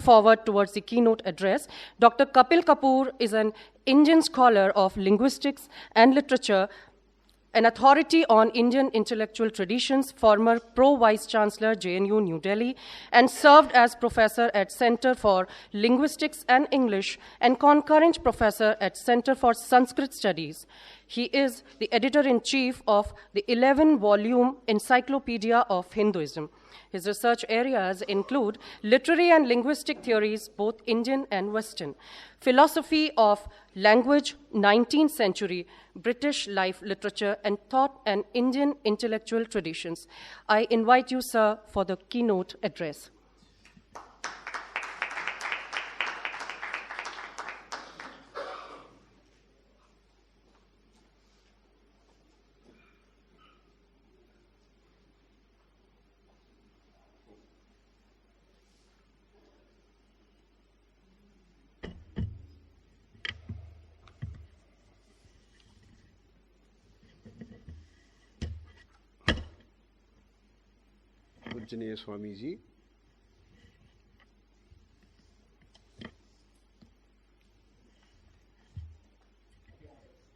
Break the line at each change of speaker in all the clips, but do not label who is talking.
forward towards the keynote address. Dr. Kapil Kapoor is an Indian scholar of linguistics and literature, an authority on Indian intellectual traditions, former Pro-Vice Chancellor, JNU, New Delhi, and served as professor at Center for Linguistics and English and concurrent professor at Center for Sanskrit Studies. He is the editor-in-chief of the 11-volume Encyclopedia of Hinduism. His research areas include literary and linguistic theories, both Indian and Western, philosophy of language, 19th century British life literature, and thought and Indian intellectual traditions. I invite you, sir, for the keynote address.
पूजनीय स्वामी जी,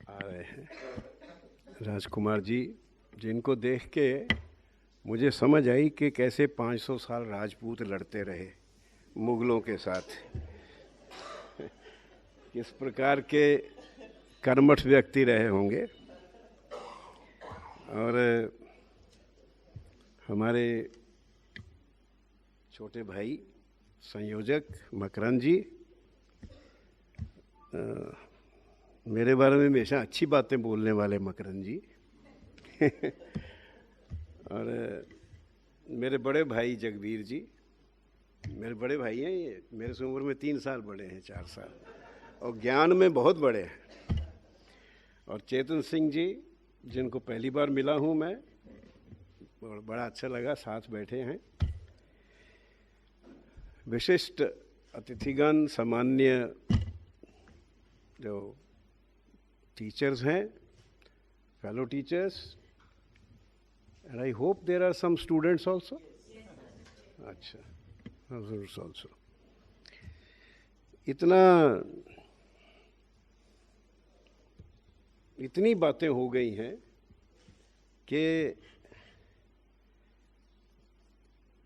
आ रहे हैं। राजकुमार जी, जिनको देख के मुझे समझ आई कि कैसे 500 साल राजपूत लड़ते रहे मुगलों के साथ, किस प्रकार के कर्मठ व्यक्ति रहे होंगे। और हमारे छोटे भाई संयोजक मकरंद जी मेरे बारे में हमेशा अच्छी बातें बोलने वाले मकरंद जी और मेरे बड़े भाई जगबीर जी, मेरे बड़े भाई हैं, ये मेरे से उम्र में 3 साल बड़े हैं, 4 साल, और ज्ञान में बहुत बड़े हैं। और चेतन सिंह जी, जिनको पहली बार मिला हूँ मैं, और बड़ा अच्छा लगा, साथ बैठे हैं। विशिष्ट अतिथिगण, सामान्य जो टीचर्स हैं, fellow teachers, and I hope there are some students also. अच्छा, ऑब्जर्वर्स ऑल्सो। इतनी बातें हो गई हैं कि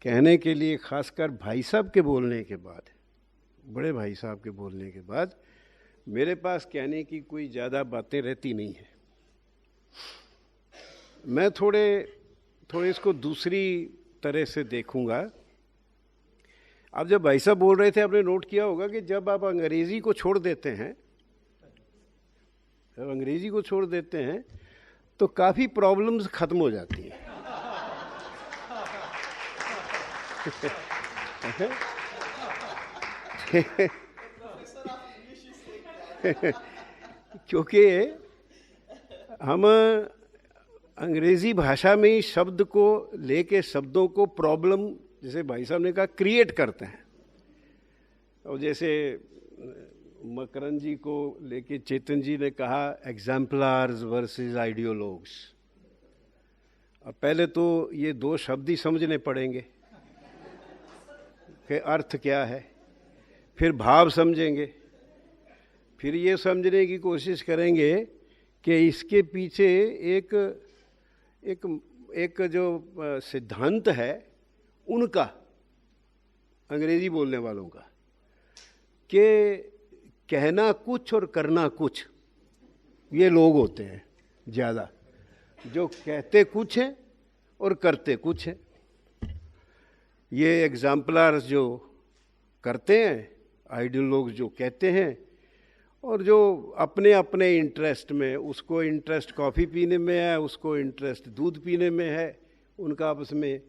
कहने के लिए, खासकर भाई साहब के बोलने के बाद, बड़े भाई साहब के बोलने के बाद, मेरे पास कहने की कोई ज़्यादा बातें रहती नहीं है। मैं थोड़े इसको दूसरी तरह से देखूंगा। अब जब भाई साहब बोल रहे थे, आपने नोट किया होगा कि जब आप अंग्रेजी को छोड़ देते हैं, तो काफ़ी प्रॉब्लम्स खत्म हो जाती हैं। क्योंकि हम अंग्रेजी भाषा में ही शब्द को लेके, शब्दों को प्रॉब्लम, जैसे भाई साहब ने कहा, क्रिएट करते हैं। और जैसे मकरंद जी को लेके चेतन जी ने कहा एग्जाम्पलार्स वर्सेस आइडियोलॉग्स। अब पहले तो ये 2 शब्द ही समझने पड़ेंगे कि अर्थ क्या है, फिर भाव समझेंगे, फिर ये समझने की कोशिश करेंगे कि इसके पीछे एक जो सिद्धांत है उनका, अंग्रेजी बोलने वालों का, कि कहना कुछ और करना कुछ, ये लोग होते हैं ज़्यादा, जो कहते कुछ हैं और करते कुछ हैं। ये एग्जाम्पलर्स जो करते हैं, आइडियोलॉग्स जो कहते हैं, और जो अपने अपने इंटरेस्ट में, उसको इंटरेस्ट कॉफ़ी पीने में है, उसको इंटरेस्ट दूध पीने में है, उनका आपस में,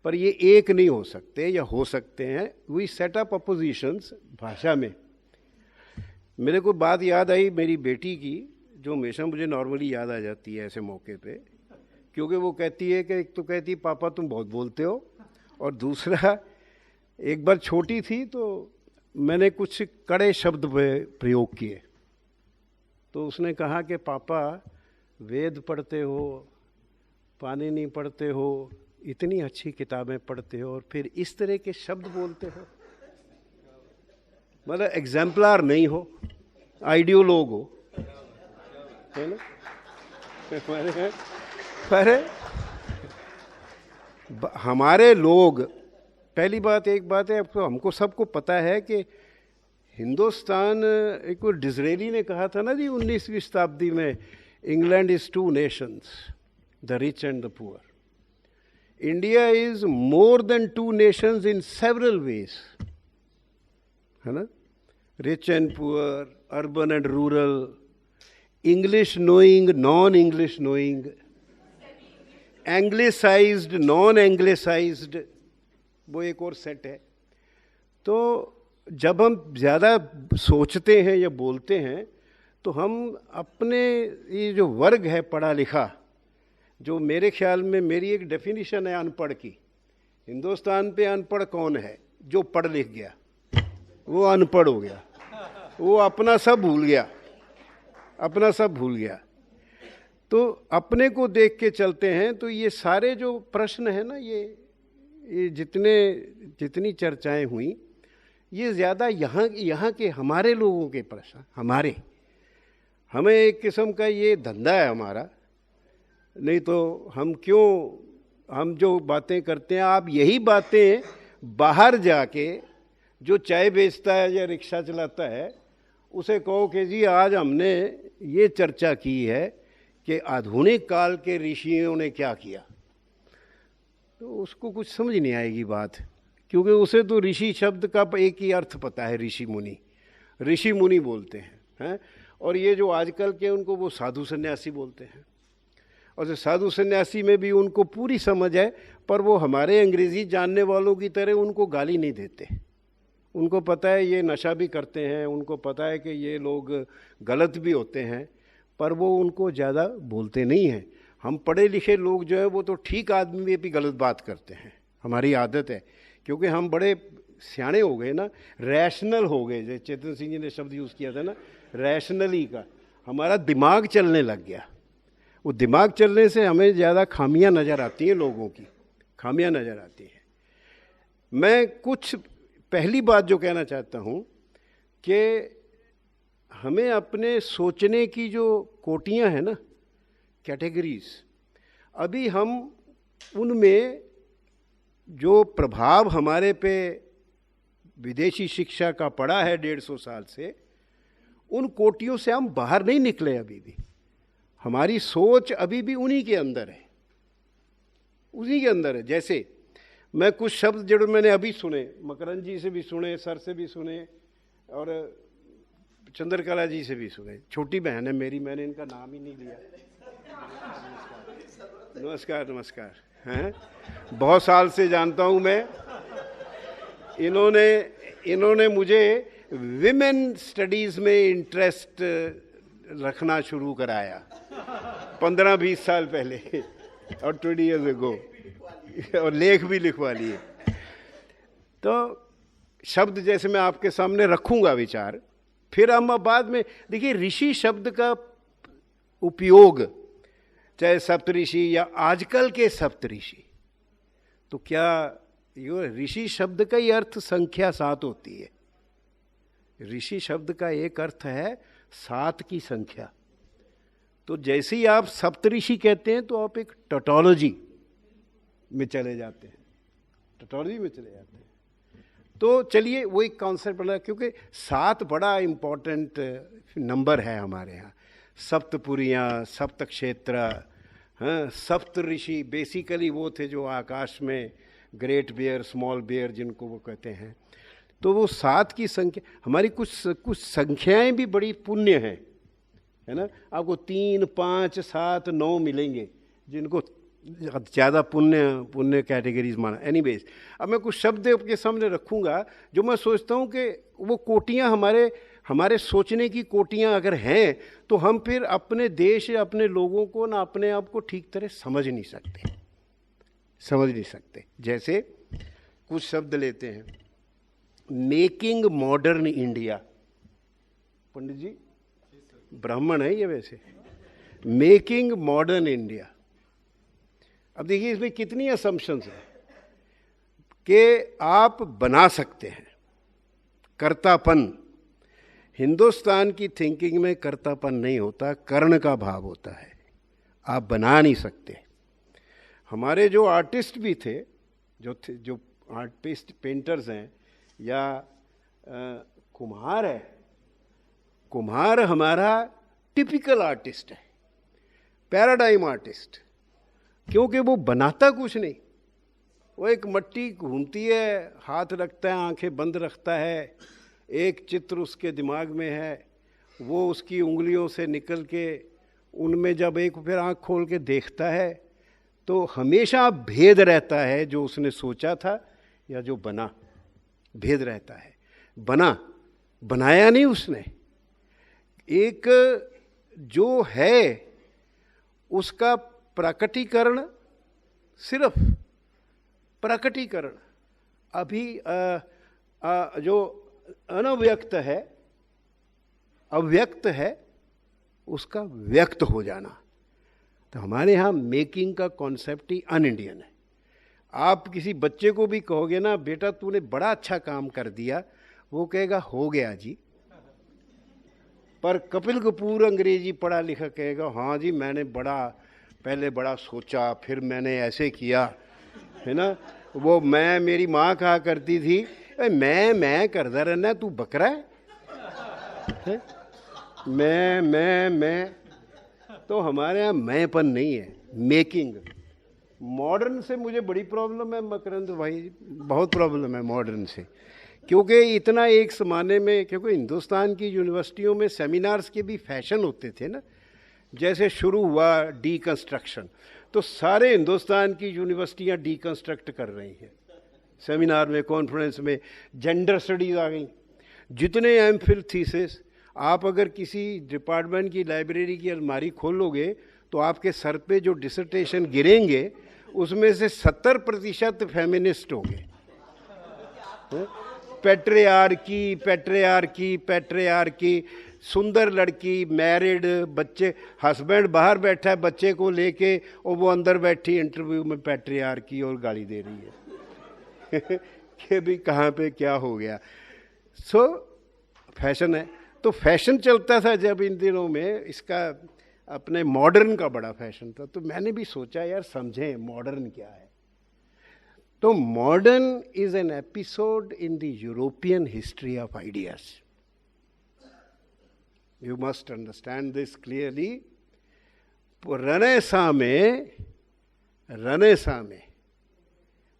पर ये एक नहीं हो सकते, या हो सकते हैं। वी सेट अप अपोजिशंस भाषा में। मेरे को बात याद आई मेरी बेटी की, जो हमेशा मुझे नॉर्मली याद आ जाती है ऐसे मौके पे, क्योंकि वो कहती है कि एक तो कहती पापा तुम बहुत बोलते हो, और दूसरा एक बार छोटी थी तो मैंने कुछ कड़े शब्द प्रयोग किए, तो उसने कहा कि पापा वेद पढ़ते हो, पाणिनि पढ़ते हो, इतनी अच्छी किताबें पढ़ते हो, और फिर इस तरह के शब्द बोलते हो। मतलब एग्जाम्पलर नहीं हो, आइडियोलॉग हो, है ना। पर हमारे लोग, पहली बात एक बात है, तो हमको सबको पता है कि हिंदुस्तान, एक वो डिज़रेली ने कहा था ना जी 19वीं शताब्दी में, England is 2 nations, the rich and the poor. India is more than 2 nations in several ways, है ना। Rich and poor, urban and rural, English knowing, non English knowing, anglicised, non anglicised, वो एक और सेट है। तो जब हम ज़्यादा सोचते हैं या बोलते हैं तो हम अपने ये जो वर्ग है पढ़ा लिखा, जो मेरे ख्याल में मेरी एक डेफिनेशन है अनपढ़ की, हिंदुस्तान पे अनपढ़ कौन है? जो पढ़ लिख गया वो अनपढ़ हो गया, वो अपना सब भूल गया, अपना सब भूल गया। तो अपने को देख के चलते हैं। तो ये सारे जो प्रश्न है ना, ये जितनी चर्चाएं हुई, ये ज़्यादा यहाँ के हमारे लोगों के प्रश्न, हमें एक किस्म का ये धंधा है हमारा। नहीं तो हम जो बातें करते हैं, आप यही बातें बाहर जाके जो चाय बेचता है या रिक्शा चलाता है उसे कहो कि जी आज हमने ये चर्चा की है कि आधुनिक काल के ऋषियों ने क्या किया, तो उसको कुछ समझ नहीं आएगी बात, क्योंकि उसे तो ऋषि शब्द का एक ही अर्थ पता है, ऋषि मुनि बोलते हैं। और ये जो आजकल के, उनको वो साधु सन्यासी बोलते हैं। और जो साधु सन्यासी में भी उनको पूरी समझ है, पर वो हमारे अंग्रेज़ी जानने वालों की तरह उनको गाली नहीं देते। उनको पता है ये नशा भी करते हैं, उनको पता है कि ये लोग गलत भी होते हैं, पर वो उनको ज़्यादा बोलते नहीं हैं। हम पढ़े लिखे लोग जो है वो तो ठीक आदमी में भी गलत बात करते हैं, हमारी आदत है, क्योंकि हम बड़े सियाणे हो गए ना, रैशनल हो गए। जैसे चेतन सिंह जी ने शब्द यूज़ किया था ना, रैशनली का, हमारा दिमाग चलने लग गया। वो दिमाग चलने से हमें ज़्यादा खामियां नज़र आती हैं, लोगों की खामियां नज़र आती हैं। मैं कुछ पहली बात जो कहना चाहता हूँ कि हमें अपने सोचने की जो कोटियाँ हैं ना, कैटेगरीज, अभी हम उनमें जो प्रभाव हमारे पे विदेशी शिक्षा का पड़ा है 150 साल से, उन कोटियों से हम बाहर नहीं निकले। अभी भी हमारी सोच अभी भी उन्हीं के अंदर है, उन्हीं के अंदर है। जैसे मैं कुछ शब्द जो मैंने अभी सुने, मकरंद जी से भी सुने, सर से भी सुने, और चंद्रकला जी से भी सुने। छोटी बहन है मेरी, मैंने इनका नाम ही नहीं लिया। नमस्कार नमस्कार। हैं, बहुत साल से जानता हूँ मैं। इन्होंने मुझे विमेन स्टडीज़ में इंटरेस्ट रखना शुरू कराया 15-20 साल पहले, और 20 years ago, और लेख भी लिखवा लिए। तो शब्द जैसे मैं आपके सामने रखूंगा विचार, फिर हम बाद में देखिए ऋषि शब्द का उपयोग, चाहे सप्तऋषि या आजकल के सप्तऋषि, तो क्या ये ऋषि शब्द का ही अर्थ संख्या 7 होती है। ऋषि शब्द का एक अर्थ है 7 की संख्या। तो जैसे ही आप सप्तऋषि कहते हैं तो आप एक टोटोलॉजी में चले जाते हैं, तो चलिए वो एक कॉन्सेप्ट बना, क्योंकि 7 बड़ा इम्पोर्टेंट नंबर है हमारे यहाँ। सप्तपुरियाँ, सप्त क्षेत्र, हाँ, सप्त ऋषि बेसिकली वो थे जो आकाश में ग्रेट बियर, स्मॉल बियर जिनको वो कहते हैं। तो वो 7 की संख्या, हमारी कुछ संख्याएं भी बड़ी पुण्य हैं, है ना। आपको 3, 5, 7, 9 मिलेंगे जिनको ज़्यादा पुण्य कैटेगरीज माना। एनीवेज, अब मैं कुछ शब्द आपके सामने रखूँगा जो मैं सोचता हूँ कि वो कोटियाँ हमारे सोचने की कोटियाँ अगर हैं, तो हम फिर अपने देश या अपने लोगों को ना अपने आप को ठीक तरह समझ नहीं सकते। जैसे कुछ शब्द लेते हैं, मेकिंग मॉडर्न इंडिया। पंडित जी ब्राह्मण है ये वैसे, मेकिंग मॉडर्न इंडिया। अब देखिए इसमें कितनी असम्पशंस है कि आप बना सकते हैं, कर्तापन। हिंदुस्तान की थिंकिंग में कर्तापन नहीं होता, कर्ण का भाव होता है। आप बना नहीं सकते। हमारे जो आर्टिस्ट भी थे, जो आर्टिस्ट पेंटर्स हैं या कुम्हार है, कुम्हार हमारा टिपिकल आर्टिस्ट है, पैराडाइम आर्टिस्ट, क्योंकि वो बनाता कुछ नहीं। वो एक मट्टी घूमती है, हाथ रखता है, आंखें बंद रखता है, एक चित्र उसके दिमाग में है, वो उसकी उंगलियों से निकल के उनमें जब एक फिर आंख खोल के देखता है तो हमेशा भेद रहता है, जो उसने सोचा था या जो बना, भेद रहता है। बनाया नहीं उसने, एक जो है उसका प्रकटीकरण, सिर्फ प्रकटीकरण। अभी जो अनव्यक्त है, अव्यक्त है, उसका व्यक्त हो जाना। तो हमारे यहाँ मेकिंग का कॉन्सेप्ट ही अन इंडियन है। आप किसी बच्चे को भी कहोगे ना, बेटा तूने बड़ा अच्छा काम कर दिया, वो कहेगा हो गया जी। पर कपिल कपूर अंग्रेजी पढ़ा लिखा कहेगा हाँ जी मैंने पहले बड़ा सोचा, फिर मैंने ऐसे किया, है ना। वो मेरी माँ कहा करती थी मैं करता रहना, तू बकरा है? मैं तो हमारे यहाँ मैंपन नहीं है, मेकिंग। मॉडर्न से मुझे बड़ी प्रॉब्लम है मकरंद भाई, बहुत प्रॉब्लम है मॉडर्न से, क्योंकि इतना एक ज़माने में, क्योंकि हिंदुस्तान की यूनिवर्सिटियों में सेमिनार्स के भी फैशन होते थे ना। जैसे शुरू हुआ डीकंस्ट्रक्शन, तो सारे हिंदुस्तान की यूनिवर्सिटियाँ डीकंस्ट्रक्ट कर रही हैं। सेमिनार में, कॉन्फ्रेंस में जेंडर स्टडीज़ आ गई। जितने एमफिल थीसिस, आप अगर किसी डिपार्टमेंट की लाइब्रेरी की अलमारी खोलोगे तो आपके सर पे जो डिसर्टेशन गिरेंगे उसमें से 70% फेमिनिस्ट होंगे। पैट्रियार्की, सुंदर लड़की, मैरिड, बच्चे, हस्बैंड बाहर बैठा है बच्चे को लेके और वो अंदर बैठी इंटरव्यू में पैट्रियार्की और गाली दे रही है कि भी कहाँ पे क्या हो गया। सो फैशन है। तो फैशन चलता था जब इन दिनों में, इसका अपने मॉडर्न का बड़ा फैशन था। तो मैंने भी सोचा यार समझें मॉडर्न क्या है। तो modern is an episode in the European history of ideas. You must understand this clearly. Renaissance में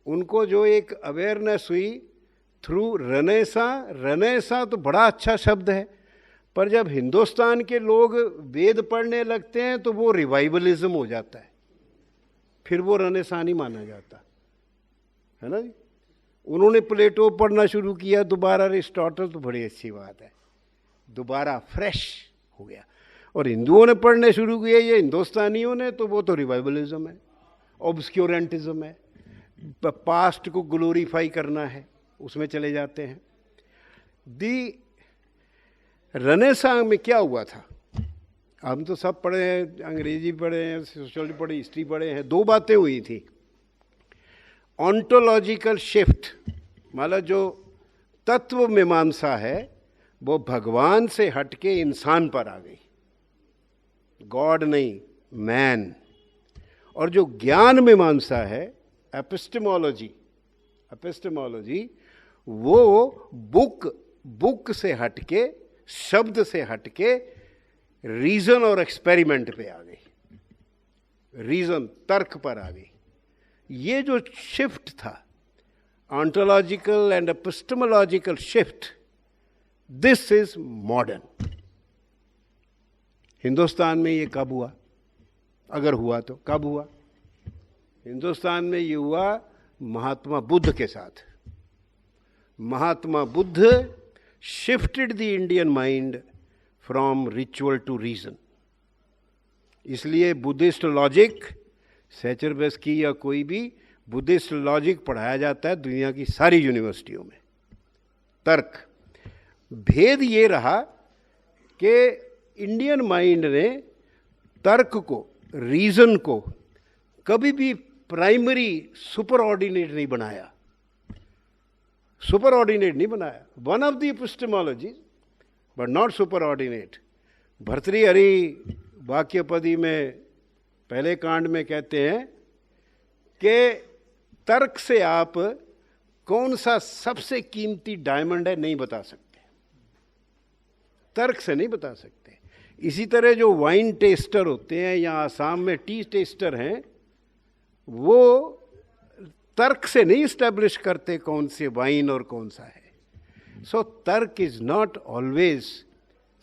उनको जो एक अवेयरनेस हुई थ्रू रनेसा तो बड़ा अच्छा शब्द है, पर जब हिंदुस्तान के लोग वेद पढ़ने लगते हैं तो वो रिवाइवलिज्म हो जाता है, फिर वो रनेसा नहीं माना जाता, है ना जी। उन्होंने प्लेटो पढ़ना शुरू किया, दोबारा अरिस्टोटल, तो बड़ी अच्छी बात है, दोबारा फ्रेश हो गया। और हिंदुओं ने पढ़ने शुरू किया, ये हिंदुस्तानियों ने, तो वो तो रिवाइवलिज्म है, ऑब्सक्योरेंटिज्म है, पास्ट को ग्लोरीफाई करना है, उसमें चले जाते हैं। दी रेनेसां में क्या हुआ था, हम तो सब पढ़े हैं, अंग्रेजी पढ़े हैं, सोशियोलॉजी पढ़े, हिस्ट्री पढ़े हैं। दो बातें हुई थी। ऑन्टोलॉजिकल शिफ्ट, मतलब जो तत्व मीमांसा है वो भगवान से हटके इंसान पर आ गई, गॉड नहीं, मैन। और जो ज्ञान मीमांसा है, एपिस्टेमोलॉजी, वो बुक से हटके, शब्द से हटके रीजन और एक्सपेरिमेंट पे आ गई, रीजन, तर्क पर आ गई। ये जो शिफ्ट था, ontological and epistemological shift, this is modern. Hindustan में ये कब हुआ, अगर हुआ तो कब हुआ? हिंदुस्तान में ये हुआ महात्मा बुद्ध के साथ। Mahatma Buddha shifted the Indian mind from ritual to reason. इसलिए बुद्धिस्ट लॉजिक, सेचरबेस्की या कोई भी बुद्धिस्ट लॉजिक पढ़ाया जाता है दुनिया की सारी यूनिवर्सिटियों में। तर्क, भेद ये रहा कि इंडियन माइंड ने तर्क को, रीजन को कभी भी प्राइमरी सुपर ऑर्डिनेट नहीं बनाया। सुपर ऑर्डिनेट नहीं बनाया, one of the epistemology but not super ordinate. Bhartrihari Vakyapadi में पहले कांड में कहते हैं कि तर्क से आप कौन सा सबसे कीमती डायमंड है नहीं बता सकते, तर्क से नहीं बता सकते। इसी तरह जो वाइन टेस्टर होते हैं या आसाम में टी टेस्टर हैं, वो तर्क से नहीं इस्टेब्लिश करते कौन से वाइन और कौन सा है। सो तर्क इज नॉट ऑलवेज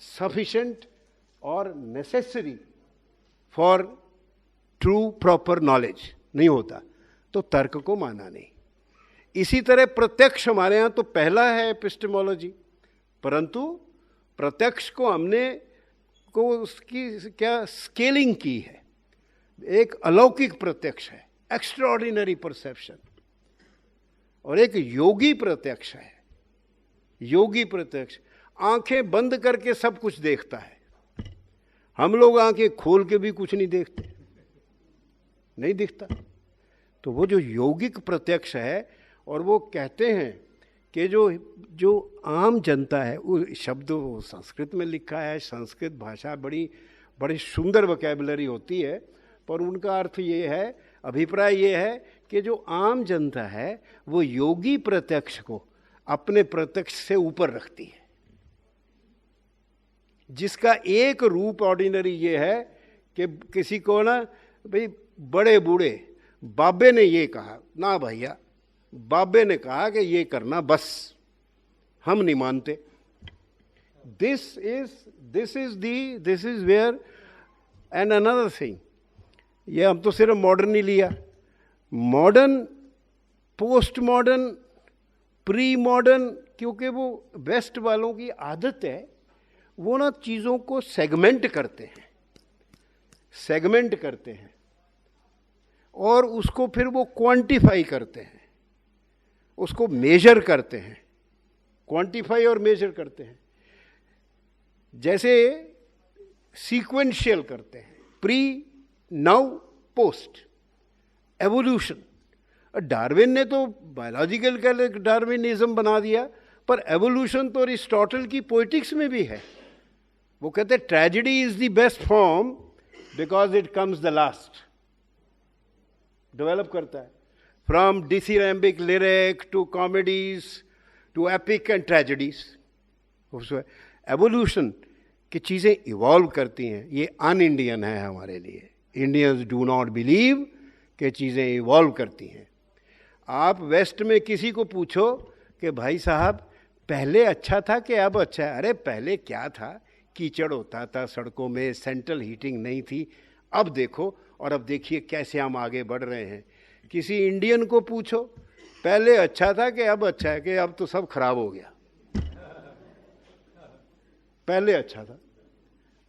सफिशिएंट और necessary for true proper knowledge, नहीं होता, तो तर्क को माना नहीं। इसी तरह प्रत्यक्ष हमारे यहाँ तो पहला है एपिस्टेमोलॉजी, परंतु प्रत्यक्ष को हमने उसकी क्या स्केलिंग की है। एक अलौकिक प्रत्यक्ष है, एक्स्ट्राऑर्डिनरी परसेप्शन, और एक योगी प्रत्यक्ष है। योगी प्रत्यक्ष आंखें बंद करके सब कुछ देखता है, हम लोग आंखें खोल के भी कुछ नहीं देखते, नहीं दिखता। तो वो जो योगिक प्रत्यक्ष है, और वो कहते हैं कि जो आम जनता है, वो शब्द वो संस्कृत में लिखा है, संस्कृत भाषा बड़ी सुंदर वोकैबुलरी होती है, पर उनका अर्थ ये है, अभिप्राय ये है कि जो आम जनता है वो योगी प्रत्यक्ष को अपने प्रत्यक्ष से ऊपर रखती है, जिसका एक रूप ऑर्डिनरी ये है कि किसी को ना भाई बड़े बूढ़े बाबे ने ये कहा ना, भैया बाबे ने कहा कि ये करना, बस हम नहीं मानते। This is where and another thing, ये हम तो सिर्फ मॉडर्न ही लिया, modern, post modern, pre modern, क्योंकि वो वेस्ट वालों की आदत है, वो ना चीज़ों को सेगमेंट करते हैं और उसको फिर वो क्वांटिफाई करते हैं, उसको मेजर करते हैं, क्वांटिफाई और मेजर करते हैं। जैसे सीक्वेंशियल करते हैं, pre, now, post, evolution. Darwin ने तो बायोलॉजिकल का डार्विनिज्म बना दिया, पर एवोल्यूशन तो अरिस्टोटल की पोइटिक्स में भी है। वो कहते हैं tragedy is the best form because it comes the last. Develop करता है from dithyrambic lyric to comedies to epic and tragedies. Evolution की चीज़ें इवॉल्व करती हैं। ये अन इंडियन है हमारे लिए। इंडियंस डू नॉट बिलीव कि चीज़ें इवॉल्व करती हैं। आप वेस्ट में किसी को पूछो कि भाई साहब पहले अच्छा था कि अब अच्छा है, अरे पहले क्या था, कीचड़ होता था सड़कों में, सेंट्रल हीटिंग नहीं थी, अब देखो, और अब देखिए कैसे हम आगे बढ़ रहे हैं। किसी इंडियन को पूछो पहले अच्छा था कि अब अच्छा है, कि अब तो सब खराब हो गया, पहले अच्छा था।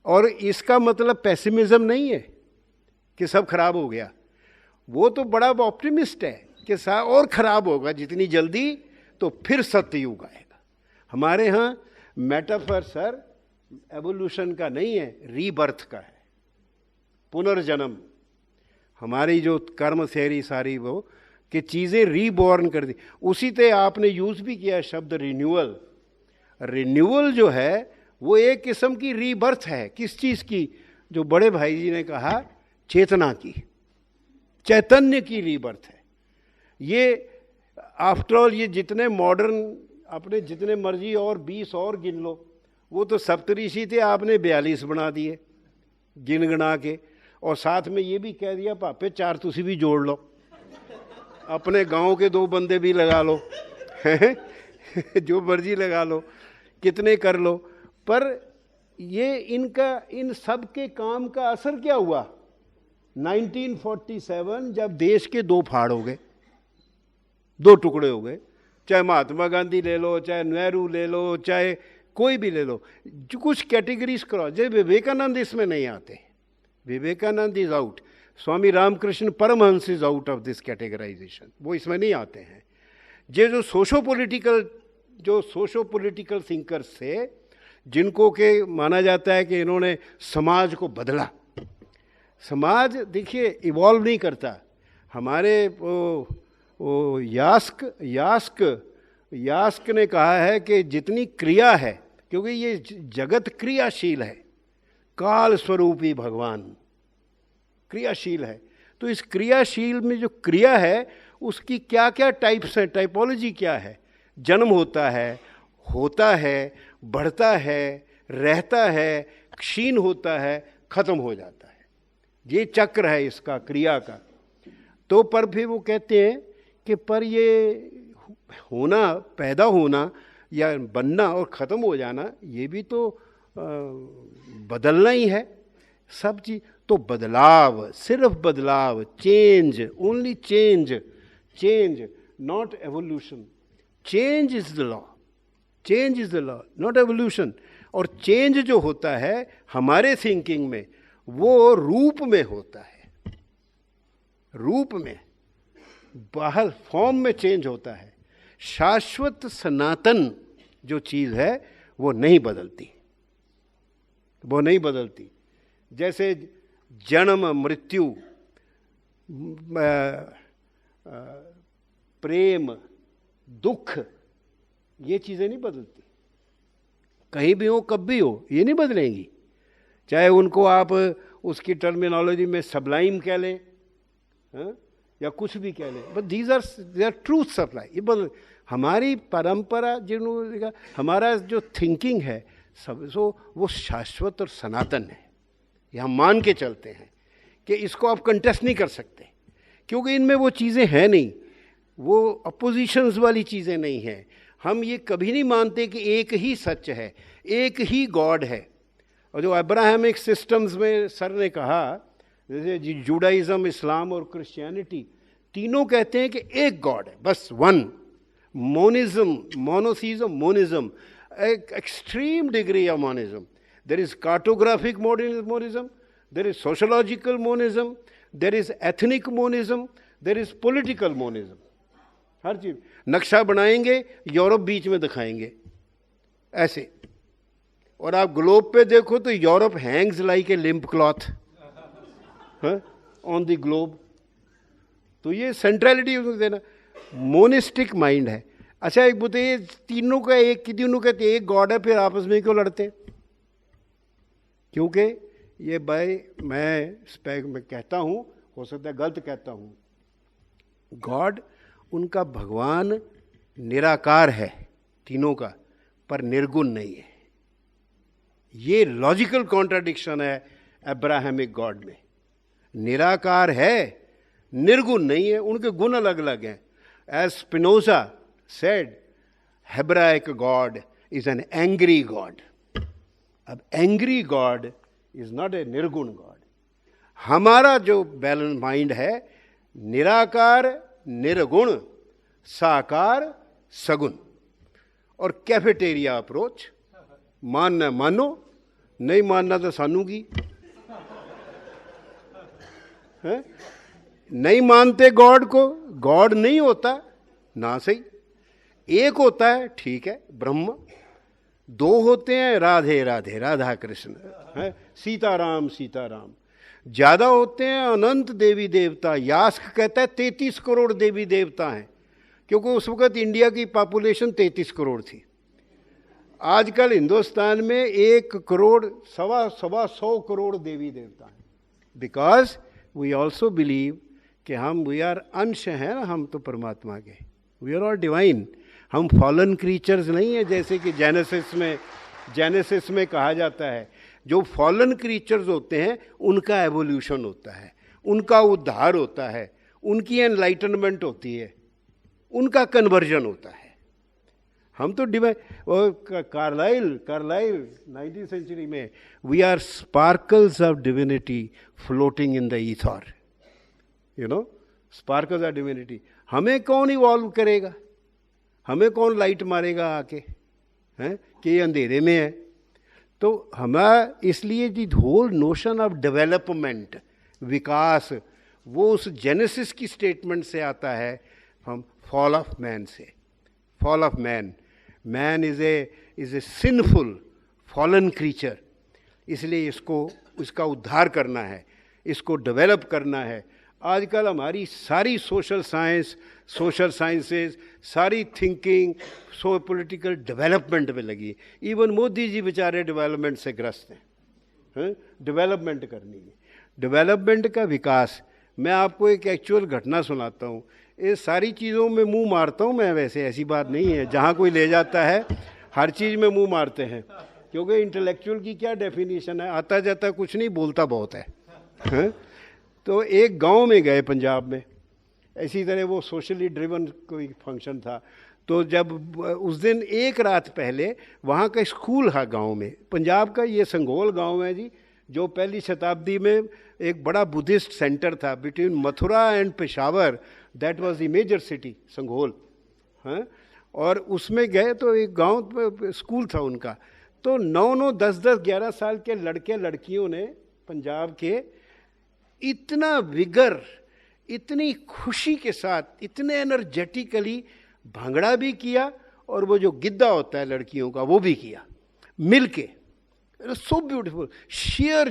और इसका मतलब पेसिमिज्म नहीं है कि सब खराब हो गया, वो तो बड़ा ऑप्टिमिस्ट है कि और खराब होगा जितनी जल्दी, तो फिर सत्ययुग आएगा। हमारे यहाँ मेटाफर सर एवोल्यूशन का नहीं है, रीबर्थ का है, पुनर्जन्म। हमारी जो कर्म थ्योरी सारी वो कि चीज़ें रीबॉर्न कर दी। उसी ते आपने यूज़ भी किया शब्द रिन्यूअल। रिन्यूअल जो है वो एक किस्म की रीबर्थ है। किस चीज़ की? जो बड़े भाई जी ने कहा, चेतना की, चैतन्य की रीबर्थ है ये। आफ्टर ऑल ये जितने मॉडर्न अपने जितने मर्जी और 20 और गिन लो, वो तो सप्तऋषि थे, आपने 42 बना दिए गिन गिना के, और साथ में ये भी कह दिया पापे 4 तुसी भी जोड़ लो, अपने गांव के 2 बंदे भी लगा लो जो मर्जी लगा लो, कितने कर लो। पर ये इन सब के काम का असर क्या हुआ? 1947 जब देश के 2 फाड़ हो गए, 2 टुकड़े हो गए, चाहे महात्मा गांधी ले लो, चाहे नेहरू ले लो, चाहे कोई भी ले लो, जो कुछ कैटेगरीज करो। जैसे विवेकानंद इसमें नहीं आते, Vivekananda is out, Swami Ramakrishna Paramhansa is out of this categorisation, वो इसमें नहीं आते हैं। ये जो सोशो पॉलिटिकल थिंकर्स थे, जिनको के माना जाता है कि इन्होंने समाज को बदला। समाज देखिए इवॉल्व नहीं करता। हमारे वो यास्क यास्क ने कहा है कि जितनी क्रिया है, क्योंकि ये जगत क्रियाशील है, काल स्वरूपी भगवान क्रियाशील है, तो इस क्रियाशील में जो क्रिया है उसकी क्या क्या टाइप्स हैं, टाइपोलॉजी क्या है? जन्म होता है, बढ़ता है, रहता है, क्षीण होता है, खत्म हो जाता है। ये चक्र है इसका, क्रिया का। तो पर फिर वो कहते हैं कि पर ये होना, पैदा होना या बनना और ख़त्म हो जाना, ये भी तो बदलना ही है सब चीज। तो बदलाव, सिर्फ बदलाव, change, only change, change not evolution. Change is the law, change is the law, not evolution. और चेंज जो होता है हमारे थिंकिंग में, वो रूप में होता है, रूप में, बाहर फॉर्म में चेंज होता है। शाश्वत सनातन जो चीज है वो नहीं बदलती, वो नहीं बदलती। जैसे जन्म, मृत्यु, प्रेम, दुख, ये चीजें नहीं बदलती। कहीं भी हो, कब भी हो, ये नहीं बदलेंगी। चाहे उनको आप उसकी टर्मिनोलॉजी में सबलाइम कह लें, या कुछ भी कह लें, but these are truth supply. ये बदल, हमारी परंपरा, जिन्होंने हमारा जो थिंकिंग है सब, सो वो शाश्वत और सनातन है। ये हम मान के चलते हैं कि इसको आप कंटेस्ट नहीं कर सकते, क्योंकि इनमें वो चीज़ें हैं नहीं, वो अपोजिशंस वाली चीज़ें नहीं हैं। हम ये कभी नहीं मानते कि एक ही सच है, एक ही गॉड है। और जो अब्राहमिक सिस्टम्स में सर ने कहा, जैसे जुडाइज़म, इस्लाम और क्रिश्चियनिटी, तीनों कहते हैं कि एक गॉड है, बस वन। मोनिज्म, मोनोथीज्म, मोनिज्म, एक extreme degree of monism. There is cartographic monism, there is sociological monism, there is ethnic monism, there is political monism. हर चीज नक्शा बनाएंगे, यूरोप बीच में दिखाएंगे ऐसे। और आप ग्लोब पे देखो तो Europe Hanks like a limp cloth on the globe. तो ये सेंट्रलिटी देना, मोनिस्टिक माइंड है। अच्छा एक बताइए, तीनों का एक, तीनों कहते एक गॉड है, फिर आपस में क्यों लड़ते? क्योंकि ये भाई मैं कहता हूं, हो सकता है गलत कहता हूं, गॉड उनका भगवान निराकार है तीनों का, पर निर्गुण नहीं है। ये लॉजिकल कॉन्ट्राडिक्शन है अब्राहमिक गॉड में। निराकार है, निर्गुण नहीं है, उनके गुण अलग अलग हैं। As Spinoza said, Hebraic god is an angry god. अब angry god is not a nirguna god. हमारा जो बैलेंस माइंड है, निराकार निर्गुण, साकार सगुण। और कैफेटेरिया अप्रोच, मानना मानो, नहीं मानना तो सानू की है? नहीं मानते गॉड को, गॉड नहीं होता ना सही। एक होता है, ठीक है, ब्रह्म। दो होते हैं, राधे राधे, राधा कृष्ण है, सीताराम सीताराम। ज्यादा होते हैं, अनंत देवी देवता। यास्क कहता है 33 करोड़ देवी देवता हैं, क्योंकि उस वक्त इंडिया की पॉपुलेशन 33 करोड़ थी। आजकल हिंदुस्तान में 1 करोड़, सवा 100 करोड़ देवी देवता हैं। बिकॉज वी ऑल्सो बिलीव कि हम, वी आर अंश हैं ना, हम तो परमात्मा के, वी आर ऑल डिवाइन। हम फॉलन क्रीचर्स नहीं है, जैसे कि जेनेसिस में कहा जाता है। जो फॉलन क्रीचर्स होते हैं उनका एवोल्यूशन होता है, उनका उद्धार होता है, उनकी एनलाइटनमेंट होती है, उनका कन्वर्जन होता है। हम तो डिवाइन। कार्लाइल 19th सेंचुरी में, we are sparkles of divinity floating in the ether. You know, sparkles of divinity. हमें कौन इवॉल्व करेगा? हमें कौन लाइट मारेगा आके, हैं कि ये अंधेरे में है? तो हमारा, इसलिए the whole notion of development, विकास, वो उस जेनेसिस की स्टेटमेंट से आता है, हम फॉल ऑफ मैन से। Fall of man, man is a sinful fallen creature. इसलिए इसको, इसका उद्धार करना है, इसको डेवलप करना है, आजकल हमारी सारी सोशल साइंसेस, सारी थिंकिंग पॉलिटिकल डेवलपमेंट में लगी। इवन मोदी जी बेचारे डेवलपमेंट से ग्रस्त हैं, डेवलपमेंट करनी है, डेवलपमेंट का विकास। मैं आपको एक एक्चुअल घटना सुनाता हूँ। ये सारी चीज़ों में मुंह मारता हूँ मैं, वैसे ऐसी बात नहीं है, जहाँ कोई ले जाता है हर चीज़ में मुंह मारते हैं, क्योंकि इंटेलेक्चुअल की क्या डेफिनेशन है, आता जाता कुछ नहीं, बोलता बहुत है? तो एक गांव में गए पंजाब में, इसी तरह वो सोशली ड्रिवन कोई फंक्शन था। तो जब उस दिन एक रात पहले वहाँ का स्कूल है गांव में, पंजाब का ये संघोल गांव है जी, जो पहली शताब्दी में एक बड़ा बुद्धिस्ट सेंटर था between Mathura and Peshawar. That was the major city Sanghol, हाँ। और उसमें गए तो एक गांव स्कूल था उनका। तो 9-9, 10-10, 11 साल के लड़के लड़कियों ने पंजाब के इतना विगर, इतनी खुशी के साथ, इतने एनर्जेटिकली भांगड़ा भी किया, और वो जो गिद्दा होता है लड़कियों का वो भी किया मिल के। So beautiful, sheer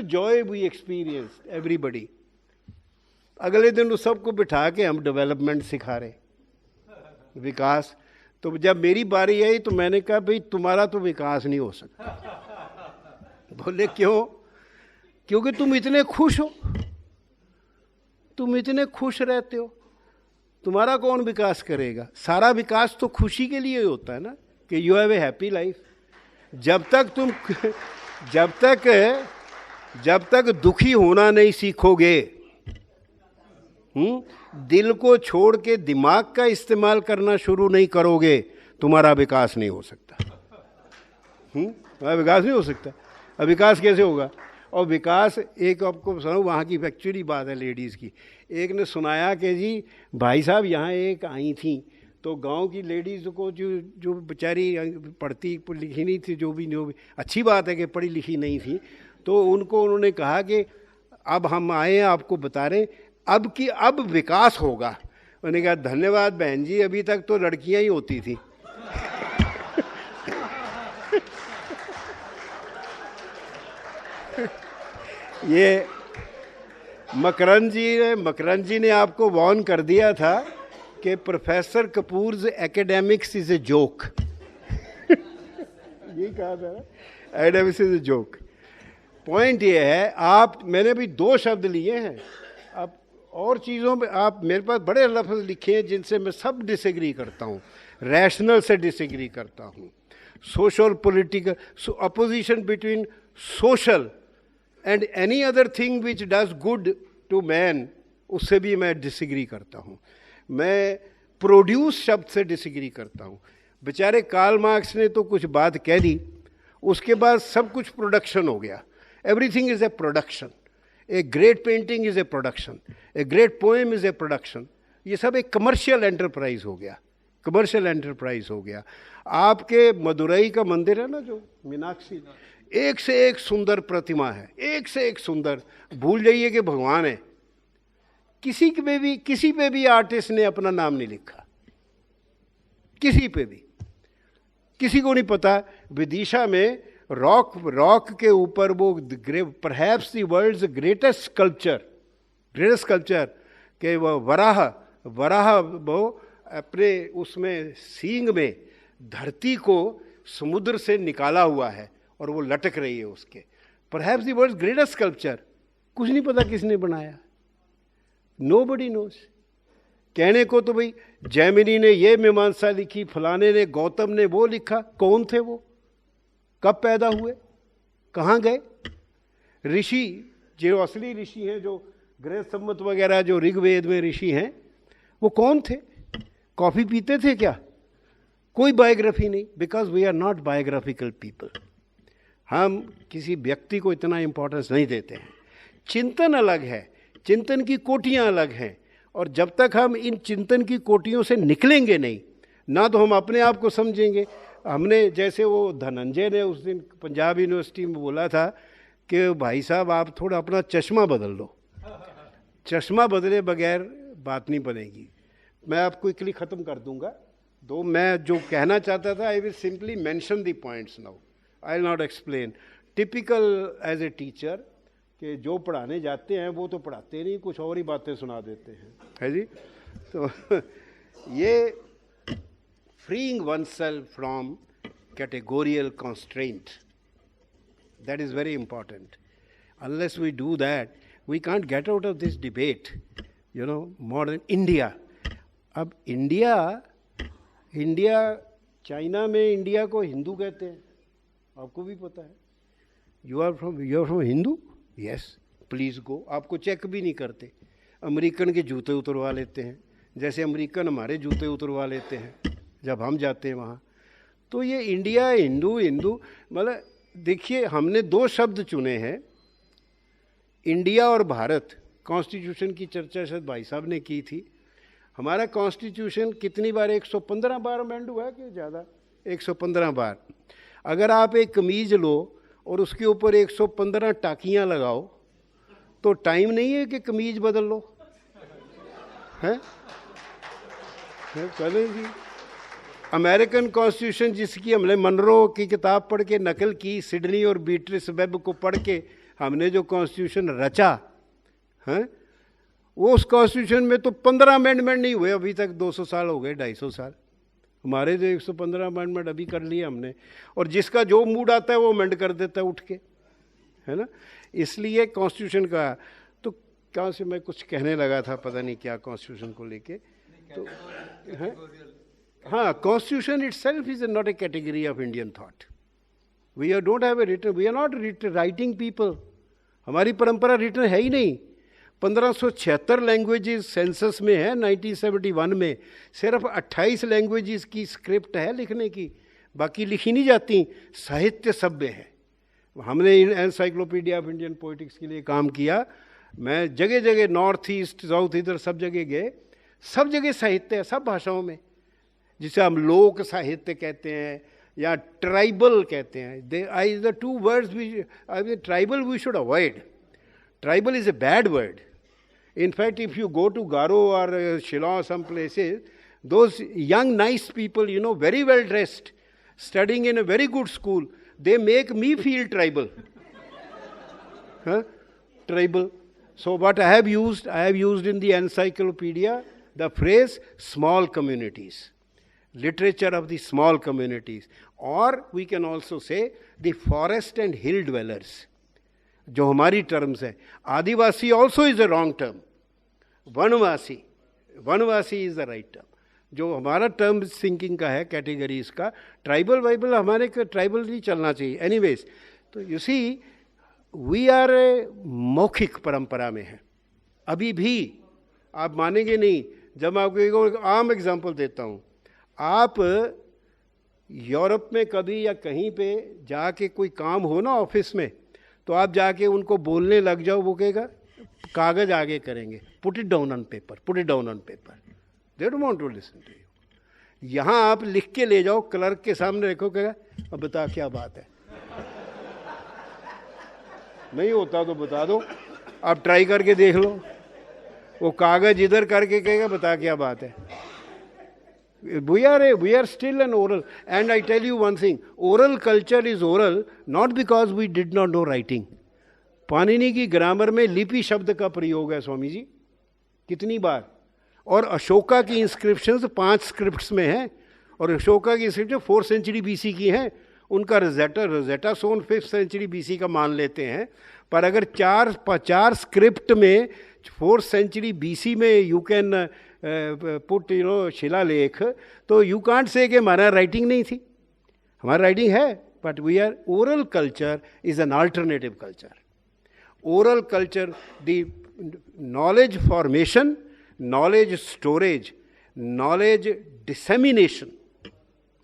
joy we experienced everybody। अगले दिन उस सबको बिठा के हम डेवलपमेंट सिखा रहे, विकास। तो जब मेरी बारी आई तो मैंने कहा भाई तुम्हारा तो विकास नहीं हो सकता। बोले क्यों? क्योंकि तुम इतने खुश हो, तुम इतने खुश रहते हो, तुम्हारा कौन विकास करेगा? सारा विकास तो खुशी के लिए होता है ना, कि you have a happy life. जब तक दुखी होना नहीं सीखोगे, दिल को छोड़ के दिमाग का इस्तेमाल करना शुरू नहीं करोगे, तुम्हारा विकास नहीं हो सकता। तुम्हारा विकास नहीं हो सकता। अब विकास कैसे होगा? और विकास, एक आपको सुनाऊं, वहाँ की एक्चुअली बात है लेडीज़ की। एक ने सुनाया कि जी भाई साहब यहाँ एक आई थी, तो गांव की लेडीज़ को जो बेचारी पढ़ती लिखी नहीं थी, जो भी अच्छी बात है कि पढ़ी लिखी नहीं थी, तो उन्होंने कहा कि अब हम आए हैं आपको बता रहे अब विकास होगा। उन्होंने कहा धन्यवाद बहन जी, अभी तक तो लड़कियां ही होती थी। ये मकरंद जी ने आपको वार्न कर दिया था कि professor Kapoors academics is a joke. ये कहा था, academics is a joke. Point ये है, मैंने भी 2 शब्द लिए हैं, अब और चीज़ों में आप मेरे पास बड़े लफ्ज़ लिखे हैं जिनसे मैं सब डिसएग्री करता हूँ। रैशनल से डिसएग्री करता हूँ, social political, opposition between social and any other thing which does good to man, उससे भी मैं डिसएग्री करता हूँ। मैं प्रोड्यूस शब्द से डिसएग्री करता हूँ। बेचारे कार्ल मार्क्स ने तो कुछ बात कह दी, उसके बाद सब कुछ प्रोडक्शन हो गया। Everything is a production, a great painting is a production, a great poem is a production. ये सब एक कमर्शियल एंटरप्राइज हो गया, कमर्शियल एंटरप्राइज हो गया। आपके मदुरई का मंदिर है ना, जो मीनाक्षी, एक से एक सुंदर प्रतिमा है, एक से एक सुंदर। भूल जाइए कि भगवान है। किसी पे भी आर्टिस्ट ने अपना नाम नहीं लिखा, किसी पे भी। किसी को नहीं पता विदिशा में रॉक के ऊपर वो perhaps the world's greatest sculpture के वो वराह वो अपने उसमें सींग में धरती को समुद्र से निकाला हुआ है और वो लटक रही है उसके। Perhaps the world's greatest sculpture, कुछ नहीं पता किसने बनाया, नोबडी नोज। कहने को तो भाई जैमिनी ने ये मीमांसा लिखी, फलाने ने, गौतम ने वो लिखा। कौन थे वो? कब पैदा हुए? कहाँ गए? ऋषि, जो असली ऋषि हैं, जो गृह सम्मत वगैरह जो ऋग्वेद में ऋषि हैं, वो कौन थे? कॉफी पीते थे क्या? कोई बायोग्राफी नहीं, because we are not biographical people. हम किसी व्यक्ति को इतना इंपॉर्टेंस नहीं देते हैं। चिंतन अलग है, चिंतन की कोटियाँ अलग हैं, और जब तक हम इन चिंतन की कोटियों से निकलेंगे नहीं, ना तो हम अपने आप को समझेंगे। हमने, जैसे वो धनंजय ने उस दिन पंजाब यूनिवर्सिटी में बोला था कि भाई साहब आप थोड़ा अपना चश्मा बदल लो, चश्मा बदले बगैर बात नहीं बनेगी। मैं आपको क्विकली ख़त्म कर दूंगा। मैं जो कहना चाहता था, I will simply mention the points now, I will not explain. Typical as a teacher, कि जो पढ़ाने जाते हैं वो तो पढ़ाते नहीं, कुछ और ही बातें सुना देते हैं, है जी। तो ये freeing oneself from categorical constraint, that is very important. Unless we do that, we can't get out of this debate. You know, modern India. अब इंडिया चाइना में इंडिया को हिंदू कहते हैं, आपको भी पता है। You are from Hindu, yes please go, आपको चेक भी नहीं करते। अमेरिकन के जूते उतरवा लेते हैं, जैसे अमेरिकन हमारे जूते उतरवा लेते हैं जब हम जाते हैं वहाँ। तो ये इंडिया हिंदू हिंदू, मतलब देखिए हमने दो शब्द चुने हैं, इंडिया और भारत। कॉन्स्टिट्यूशन की चर्चा शायद भाई साहब ने की थी। हमारा कॉन्स्टिट्यूशन कितनी बार, 115 बार अमेंड हुआ है कि ज़्यादा, 115 बार। अगर आप एक कमीज लो और उसके ऊपर 115 टाकियाँ लगाओ तो टाइम नहीं है कि कमीज बदल लो, है चलें जी। अमेरिकन कॉन्स्टिट्यूशन जिसकी हमने मनरो की किताब पढ़ के नकल की, सिडनी और बीट्रिस वेब को पढ़ के हमने जो कॉन्स्टिट्यूशन रचा है, वो उस कॉन्स्टिट्यूशन में तो 15 अमेंडमेंट नहीं हुए अभी तक, 200 साल हो गए, 250 साल। हमारे जो 115 अमेंडमेंट अभी कर लिए हमने, और जिसका जो मूड आता है वो अमेंड कर देता है उठ के, है ना। इसलिए कॉन्स्टिट्यूशन का तो कहाँ से मैं कुछ कहने लगा था, पता नहीं क्या कॉन्स्टिट्यूशन को लेके, तो है हाँ, constitution itself is not a category of Indian thought. We are don't have a written, we are not writing people, हमारी परंपरा रिटन है ही नहीं। 1576 लैंग्वेजेस सेंसस में है, 1971 में सिर्फ 28 लैंग्वेजेस की स्क्रिप्ट है लिखने की, बाकी लिखी नहीं जाती। साहित्य सभ्य है। हमने एनसाइक्लोपीडिया ऑफ इंडियन पोइटिक्स के लिए काम किया। मैं जगह जगह नॉर्थ ईस्ट साउथ इधर सब जगह गए, सब जगह साहित्य है, सब भाषाओं में, जिसे हम लोक साहित्य कहते हैं या ट्राइबल कहते हैं। The two words tribal we should avoid. Tribal is a bad word. In fact, if you go to Garo or Shillong, some places, those young, nice people, you know, very well dressed, studying in a very good school, they make me feel tribal. Huh? Tribal. So what I have used in the encyclopedia the phrase small communities, literature of the small communities, or we can also say the forest and hill dwellers. जो हमारी terms है। Adivasi also is a wrong term, Vanvasi is the right term. जो हमारा term thinking का है categories का, tribal viable हमारे tribal नहीं चलना चाहिए। एनीवेज, तो यू सी वी आर मौखिक परंपरा में है अभी भी। आप मानेंगे नहीं, जब मैं आपको एक आम एग्जांपल देता हूँ, आप यूरोप में कभी या कहीं पे जाके कोई काम हो ना ऑफिस में, तो आप जाके उनको बोलने लग जाओ, वो कहेगा कागज आगे करेंगे, put it down on paper, put it down on paper, they don't want to listen to you. यहाँ आप लिख के ले जाओ, क्लर्क के सामने रखो, कहेगा अब बता क्या बात है। नहीं होता तो बता दो, आप ट्राई करके देख लो। वो कागज इधर करके कहेगा बता क्या बात है। We are still an oral, and I tell you one thing, oral culture is oral not because we did not know writing. Panini की ग्रामर में लिपि शब्द का प्रयोग है स्वामी जी, कितनी बार। और अशोका की इंस्क्रिप्शंस 5 स्क्रिप्ट्स में हैं, और अशोका की इंस्क्रिप्शन 4th सेंचुरी बीसी की हैं। उनका रोजेटा सोन 5th सेंचुरी बीसी का मान लेते हैं, पर अगर चार स्क्रिप्ट में 4th सेंचुरी बीसी में यू कैन पुट शिलालेख, तो यू कांट से कि हमारा राइटिंग नहीं थी। हमारा राइटिंग है, but we are oral culture is an alternative culture. Oral culture, the knowledge formation, knowledge storage, knowledge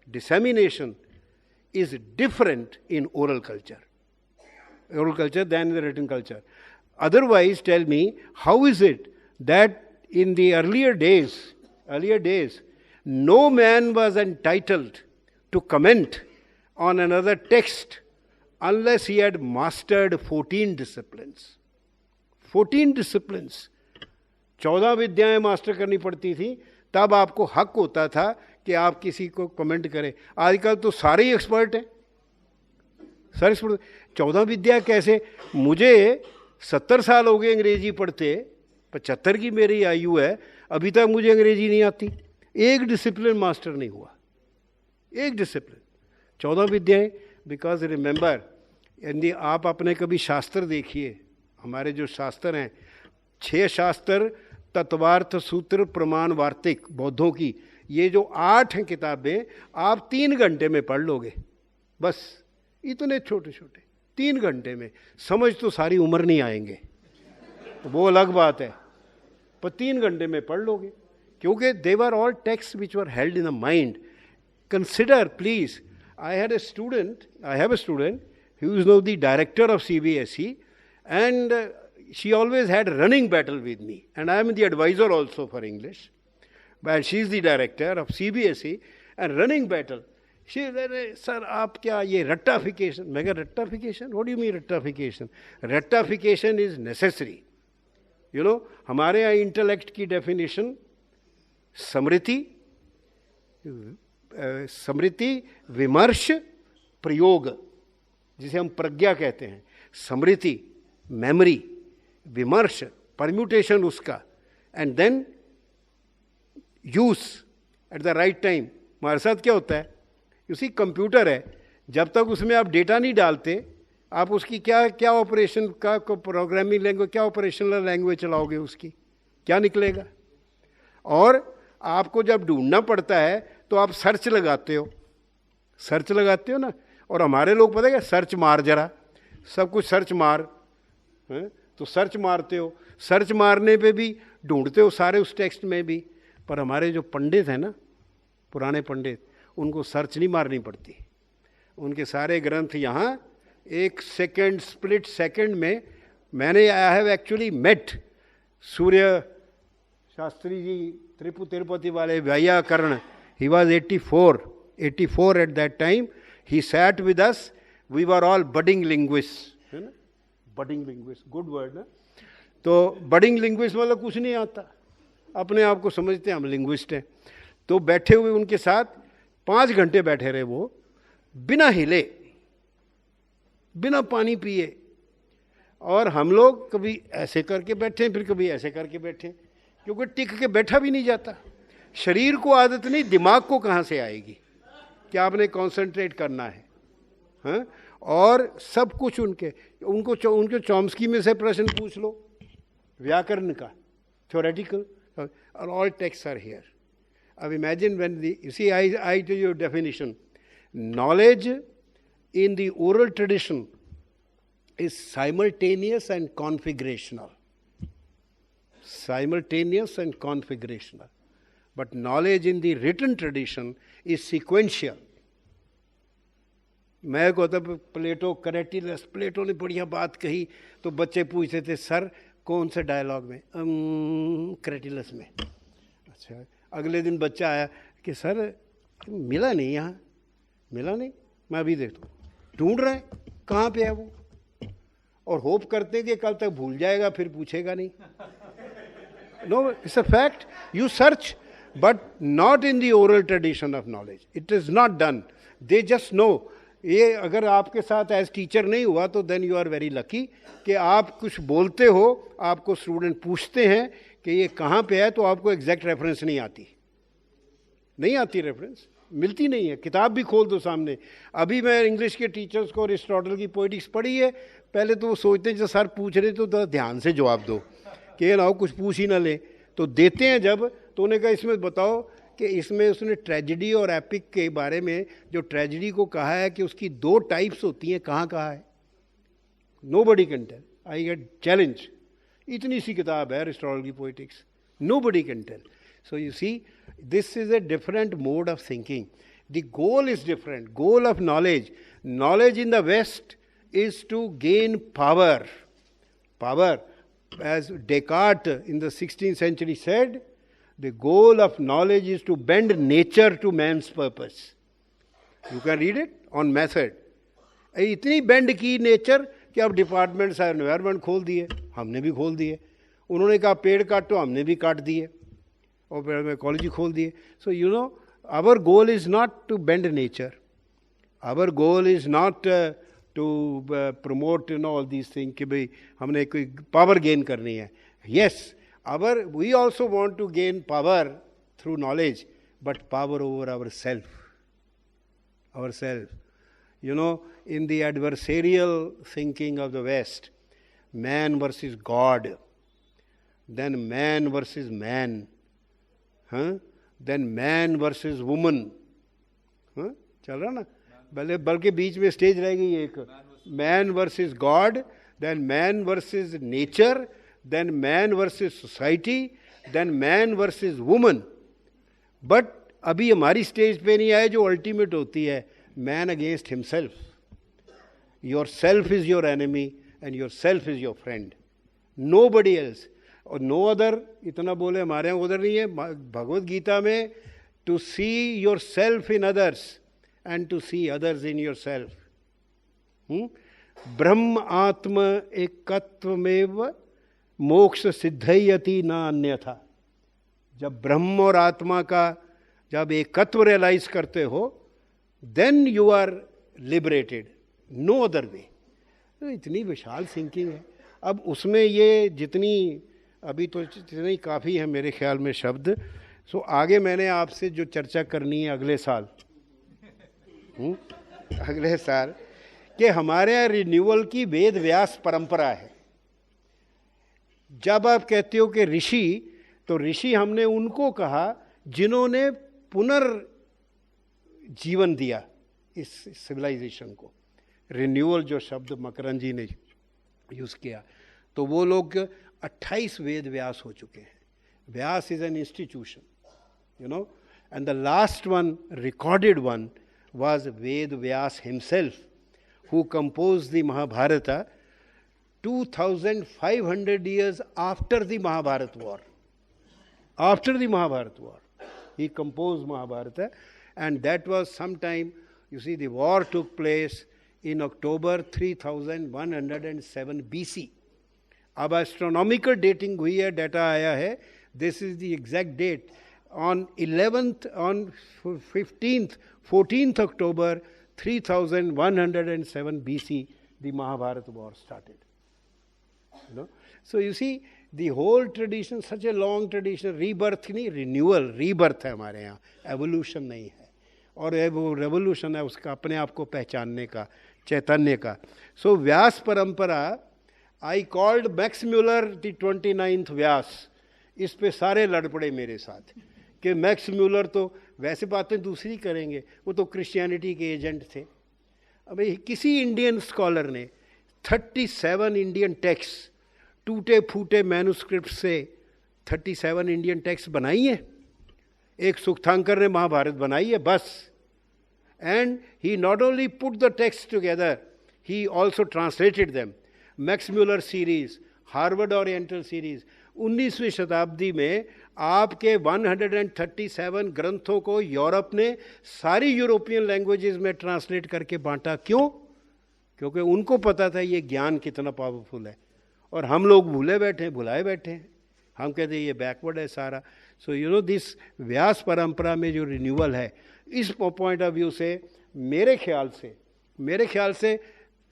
dissemination is different in oral culture than in the written culture. Otherwise, tell me, how is it that in the earlier days, no man was entitled to comment on another text unless he had mastered 14 disciplines. 14 disciplines. 14 विद्याएं master करनी पड़ती थी, तब आपको हक होता था कि आप किसी को कमेंट करें। आजकल तो सारे ही एक्सपर्ट हैं, सारे एक्सपर्ट। 14 विद्या कैसे? मुझे 70 साल हो गए अंग्रेजी पढ़ते, 75 की मेरी आयु है, अभी तक मुझे अंग्रेजी नहीं आती। एक डिसिप्लिन मास्टर नहीं हुआ, एक डिसिप्लिन। 14 विद्याएं, बिकॉज रिमेंबर यदि आप अपने कभी शास्त्र देखिए, हमारे जो शास्त्र हैं 6 शास्त्र, तत्वार्थ सूत्र, प्रमाण, वार्तिक, बौद्धों की, ये जो 8 हैं किताबें, आप 3 घंटे में पढ़ लोगे बस। इतने छोटे छोटे 3 घंटे में, समझ तो सारी उम्र नहीं आएंगे, तो वो अलग बात है, पर 3 घंटे में पढ़ लोगे, क्योंकि they were all text which were held in the mind. Consider please, I have a student who is now the director of CBSE, and she always had running battle with me, and I am the advisor also for English, but she is the director of CBSE, and running battle. She said, sir, आप क्या ये rectification? मैं कहा rectification? What do you mean rectification? Rectification is necessary. You know, हमारे यहाँ intellect की definition स्मृति, विमर्श, प्रयोग, जिसे हम प्रज्ञा कहते हैं, स्मृति, मेमोरी, विमर्श, परम्यूटेशन उसका, and then use at the right time. हमारे साथ क्या होता है, उसी कंप्यूटर है, जब तक उसमें आप डेटा नहीं डालते, आप उसकी क्या ऑपरेशन का प्रोग्रामिंग लैंग्वेज, क्या ऑपरेशनल लैंग्वेज चलाओगे, उसकी क्या निकलेगा। और आपको जब ढूंढना पड़ता है तो आप सर्च लगाते हो ना। और हमारे लोग पता है क्या, सर्च मार जरा, सब कुछ सर्च मार है? तो सर्च मारते हो, सर्च मारने पे भी ढूंढते हो सारे उस टेक्स्ट में भी। पर हमारे जो पंडित हैं ना, पुराने पंडित, उनको सर्च नहीं मारनी पड़ती, उनके सारे ग्रंथ यहाँ 1 सेकेंड, स्प्लिट सेकेंड में। मैंने आई हैव एक्चुअली मेट सूर्य शास्त्री जी, तिरुपति वाले व्याकरण, he was 84 at that time. He sat with us. We were all budding linguists, है ना, budding linguists, good word ना। तो budding linguist मतलब कुछ नहीं आता, अपने आप को समझते हैं हम लिंग्विस्ट हैं। तो बैठे हुए उनके साथ 5 घंटे बैठे रहे वो, बिना हिले, बिना पानी पिए, और हम लोग कभी ऐसे करके बैठे, फिर कभी ऐसे करके बैठे, क्योंकि टिक के बैठा भी नहीं जाता। शरीर को आदत नहीं, दिमाग को कहाँ से आएगी कि आपने कंसंट्रेट करना है, हाँ? और सब कुछ उनके चॉम्स्की में से प्रश्न पूछ लो व्याकरण का, थ्योरेटिकल, और ऑल टेक्स्ट आर हियर। अब imagine when you see I tell you definition, knowledge in the oral tradition is simultaneous and configurational, but knowledge in the written tradition is sequential. मैं कहता प्लेटो क्रेटिलस, प्लेटो ने बढ़िया बात कही, तो बच्चे पूछते थे सर कौन से डायलॉग में, क्रेटिलस में। अच्छा, अगले दिन बच्चा आया कि सर मिला नहीं, यहाँ मिला नहीं, मैं अभी देखता हूँ, ढूंढ रहे हैं कहाँ पे है वो, और होप करते हैं कि कल तक भूल जाएगा, फिर पूछेगा नहीं। No, it's a fact. You search, but not in the oral tradition of knowledge. It is not done. They just know. ये अगर आपके साथ एज टीचर नहीं हुआ तो then you are very lucky कि आप कुछ बोलते हो, आपको स्टूडेंट पूछते हैं कि ये कहाँ पे है, तो आपको एग्जैक्ट रेफरेंस नहीं आती रेफरेंस मिलती नहीं है। किताब भी खोल दो सामने। अभी मैं इंग्लिश के टीचर्स को अरिस्टोटल की पोइटिक्स पढ़ी है, पहले तो वो सोचते हैं जब सर पूछ रहे तो ध्यान से जवाब दो, कि ना हो कुछ पूछ ही ना ले, तो देते हैं जब, तो उन्होंने कहा इसमें बताओ कि इसमें उसने ट्रेजेडी और एपिक के बारे में, जो ट्रेजेडी को कहा है कि उसकी 2 टाइप्स होती हैं, कहाँ है, nobody can tell. I get challenge, इतनी सी किताब है अरिस्टोटल की poetics, nobody can tell. So you see, this is a different mode of thinking, the goal is different, goal of knowledge in the west is to gain power. As Descartes in the 16th century said, the goal of knowledge is to bend nature to man's purpose. You can read it on method. इतनी bend की nature कि अब department सारे environment खोल दिए, हमने भी खोल दिए। उन्होंने कहा पेड़ काटो, हमने भी काट दिए, और पेड़ इकोलॉजी खोल दिए। So you know, our goal is not to bend nature, our goal is not to promote all these things कि भाई हमने कोई power gain करनी है. Yes, we also want to gain power through knowledge, but power over ourselves. You know, in the adversarial thinking of the West, man versus God, then man versus man, then man versus woman. चल रहा ना, बल्कि बीच में stage रह गई एक, man versus god, then man versus nature, then man versus society, then man versus woman. But अभी हमारी स्टेज पे नहीं आए जो अल्टीमेट होती है, man against himself. Your self is your enemy and your self is your friend, nobody else और no other. इतना बोले हमारे यहाँ उधर नहीं है. भगवद गीता में to see your self in others and to see others in yourself. ब्रह्म आत्म एकत्वमेव मोक्ष सिद्धयति न अन्यथा. जब ब्रह्म और आत्मा का जब एकत्व रियलाइज करते हो, then you are liberated, no other way. तो इतनी विशाल थिंकिंग है. अब उसमें ये जितनी अभी तो जितनी काफ़ी है मेरे ख्याल में शब्द. सो आगे मैंने आपसे जो चर्चा करनी है अगले साल कि हमारे यहाँ रिन्यूअल की वेद व्यास परंपरा है. जब आप कहते हो कि ऋषि, तो ऋषि हमने उनको कहा जिन्होंने पुनर्जीवन दिया इस सिविलाइजेशन को. रिन्यूअल जो शब्द मकरन जी ने यूज़ किया, तो वो लोग 28 वेद व्यास हो चुके हैं. Vyas is an institution, you know, and the last one, recorded one, was Ved Vyas himself, who composed the Mahabharata 2500 years after the Mahabharata war. After the Mahabharata war, he composed Mahabharata, and that was sometime, you see, the war took place in October 3107 BC. अब astronomical dating हुई है, data आया है. This is the exact date. On 14th October 3107 BC, the Mahabharata war started. You know? So you see, the whole tradition, such a long tradition, rebirth नहीं, renewal, rebirth है हमारे यहाँ, evolution नहीं है. और वो revolution है उसका अपने आप को पहचानने का, चैतन्य का. So व्यास परंपरा, I called Max Muller the 29th व्यास. इस पे सारे लड़ पड़े मेरे साथ कि मैक्स म्यूलर तो वैसे बातें दूसरी करेंगे, वो तो क्रिश्चियनिटी के एजेंट थे. अब किसी इंडियन स्कॉलर ने 37 इंडियन टेक्स्ट, टूटे फूटे मैन्युस्क्रिप्ट से 37 इंडियन टेक्स्ट बनाई है. एक सुखतांकर ने महाभारत बनाई है बस. And he not only put the text together, he also translated them. Max Muller series, Harvard oriental series. 19वीं शताब्दी में आपके 137 ग्रंथों को यूरोप ने सारी यूरोपियन लैंग्वेजेस में ट्रांसलेट करके बांटा. क्यों? क्योंकि उनको पता था ये ज्ञान कितना पावरफुल है, और हम लोग भूले बैठे, भुलाए बैठे हैं. हम कहते हैं ये बैकवर्ड है सारा. सो यू नो, दिस व्यास परंपरा में जो रिन्यूअल है, इस पॉइंट ऑफ व्यू से मेरे ख्याल से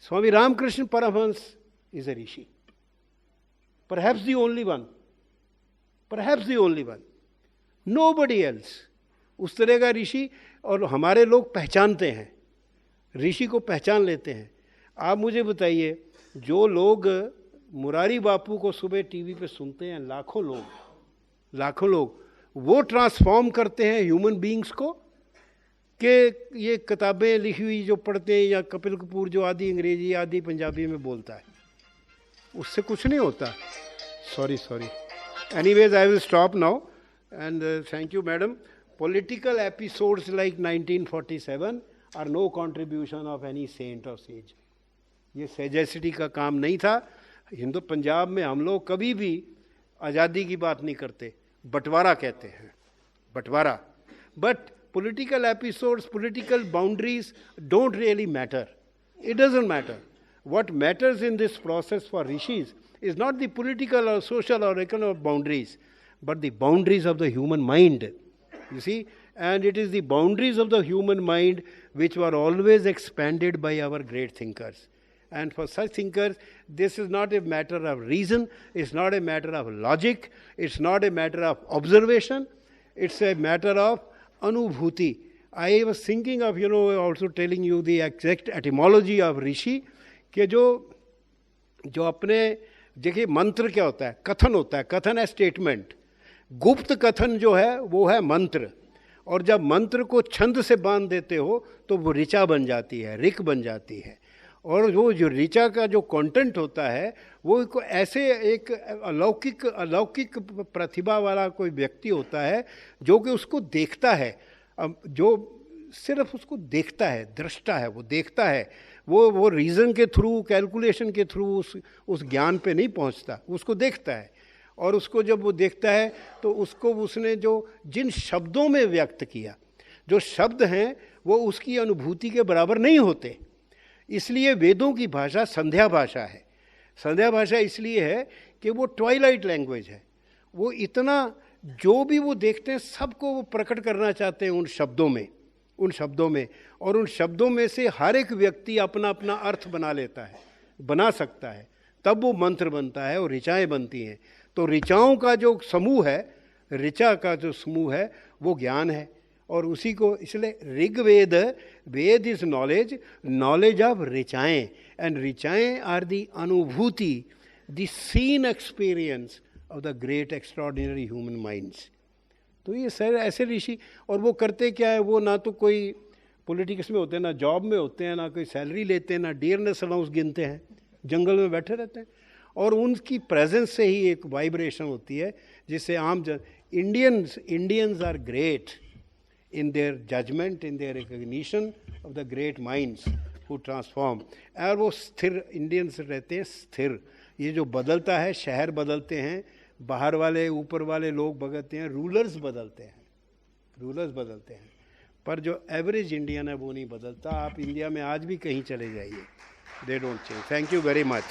Swami Ramakrishna Paramhansa is a rishi. Perhaps the only one. Nobody else. उस तरह का ऋषि, और हमारे लोग पहचानते हैं, ऋषि को पहचान लेते हैं. आप मुझे बताइए, जो लोग मुरारी बापू को सुबह टीवी पे सुनते हैं, लाखों लोग, वो ट्रांसफॉर्म करते हैं ह्यूमन बीइंग्स को, कि ये किताबें लिखी हुई जो पढ़ते हैं, या कपिल कपूर जो आधी अंग्रेजी आधी पंजाबी में बोलता है, उससे कुछ नहीं होता. Sorry. Anyways, I will stop now. And thank you, madam. Political episodes like 1947 are no contribution of any saint or sage. ये सेजेसिटी का काम नहीं था. हिंदू पंजाब में हम लोग कभी भी आज़ादी की बात नहीं करते, बंटवारा कहते हैं, बंटवारा. But political episodes, political boundaries don't really matter. It doesn't matter. What matters in this process for rishis is not the political or social or economic boundaries, but the boundaries of the human mind. You see, and it is the boundaries of the human mind which were always expanded by our great thinkers. And for such thinkers, this is not a matter of reason, it's not a matter of logic, it's not a matter of observation, it's a matter of anubhuti. I was thinking of, also telling you the exact etymology of rishi, कि जो अपने देखिए मंत्र क्या होता है, कथन होता है, कथन है स्टेटमेंट, गुप्त कथन जो है वो है मंत्र, और जब मंत्र को छंद से बांध देते हो तो वो ऋचा बन जाती है, ऋक बन जाती है। और वो जो ऋचा का जो कंटेंट होता है वो ऐसे एक अलौकिक प्रतिभा वाला कोई व्यक्ति होता है जो कि उसको देखता है, जो सिर्फ उसको देखता है, दृष्टा है, वो देखता है, वो रीज़न के थ्रू, कैलकुलेशन के थ्रू उस ज्ञान पे नहीं पहुंचता, उसको देखता है। और उसको जब वो देखता है तो उसको उसने जो जिन शब्दों में व्यक्त किया, जो शब्द हैं वो उसकी अनुभूति के बराबर नहीं होते। इसलिए वेदों की भाषा संध्या भाषा है। संध्या भाषा इसलिए है कि वो ट्वाइलाइट लैंग्वेज है। वो इतना जो भी वो देखते हैं सबको वो प्रकट करना चाहते हैं उन शब्दों में, और उन शब्दों में से हर एक व्यक्ति अपना अपना अर्थ बना सकता है, तब वो मंत्र बनता है और ऋचाएँ बनती हैं। तो ऋचाओं का जो समूह है, ऋचा का जो समूह है वो ज्ञान है, और उसी को इसलिए Rigveda, Veda is knowledge of ऋचाएँ, एंड ऋचाएँ आर दी अनुभूति, the seen experience of the great extraordinary human minds. तो ये सर ऐसे ऋषि, और वो करते क्या है, वो ना तो कोई पॉलिटिक्स में होते हैं, ना जॉब में होते हैं, ना कोई सैलरी लेते हैं, ना डियरनेस अलाउंस गिनते हैं, जंगल में बैठे रहते हैं, और उनकी प्रेजेंस से ही एक वाइब्रेशन होती है जिससे आम Indians are great in their judgment, in their recognition of the great minds who transform। और वो स्थिर इंडियंस रहते हैं, स्थिर। ये जो बदलता है, शहर बदलते हैं, बाहर वाले ऊपर वाले लोग बदलते हैं, रूलर्स बदलते हैं, पर जो एवरेज इंडियन है वो नहीं बदलता। आप इंडिया में आज भी कहीं चले जाइए, they don't change. Thank you very much.